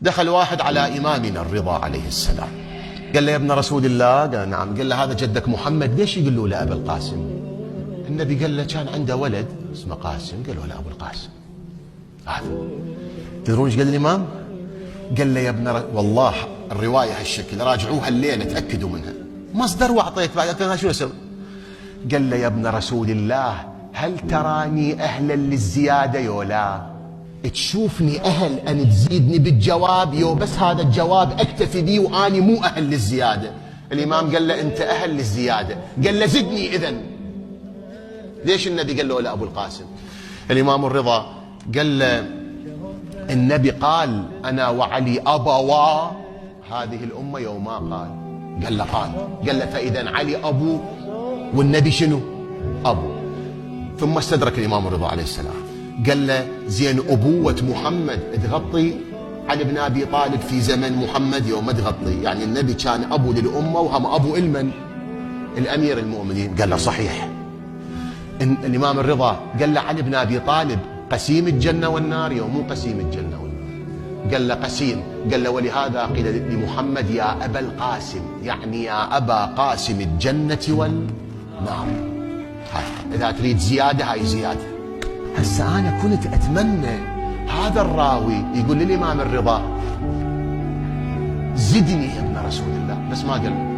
دخل واحد على إمامنا الرضا عليه السلام، قال له يا ابن رسول الله؟ قال نعم. قال له هذا جدك محمد، ليش يقولوا له أبا القاسم؟ النبي قال له كان عنده ولد اسمه قاسم، قالوا له أبو القاسم. هذا تدرون ايش قال الإمام؟ قال له يا ابن والله الرواية هالشكل، راجعوها الليلة تأكدوا منها، مصدر وأعطيت بعد أنا شو أسوي؟ قال له يا ابن رسول الله هل تراني أهلا للزيادة يولا؟ تشوفني أهل أن تزيدني بالجواب يو بس هذا الجواب أكتفي بيه وأني مو أهل للزيادة؟ الإمام قال له أنت أهل للزيادة. قال له زدني إذن. ليش النبي قال له لا أبو القاسم؟ الإمام الرضا قال له النبي قال أنا وعلي أبوا هذه الأمة يوم ما قال. قال له قال له فإذا علي أبو والنبي شنو؟ أبو. ثم استدرك الإمام الرضا عليه السلام قال له زين أبوة محمد تغطي علي بن أبي طالب في زمن محمد يوم ما تغطي، يعني النبي كان أبو للأمة وهم أبو إلمن الأمير المؤمنين. قال له صحيح. الإمام الرضا قال له علي بن أبي طالب قسيم الجنة والنار يوم مو قسيم الجنة والنار؟ قال له قسيم. قال له ولهذا قيل لمحمد يا أبا القاسم، يعني يا أبا قاسم الجنة والنار. إذا تريد زيادة هاي زيادة. هسه أنا كنت أتمنى هذا الراوي يقول للإمام الرضا زدني يا ابن رسول الله، بس ما قال.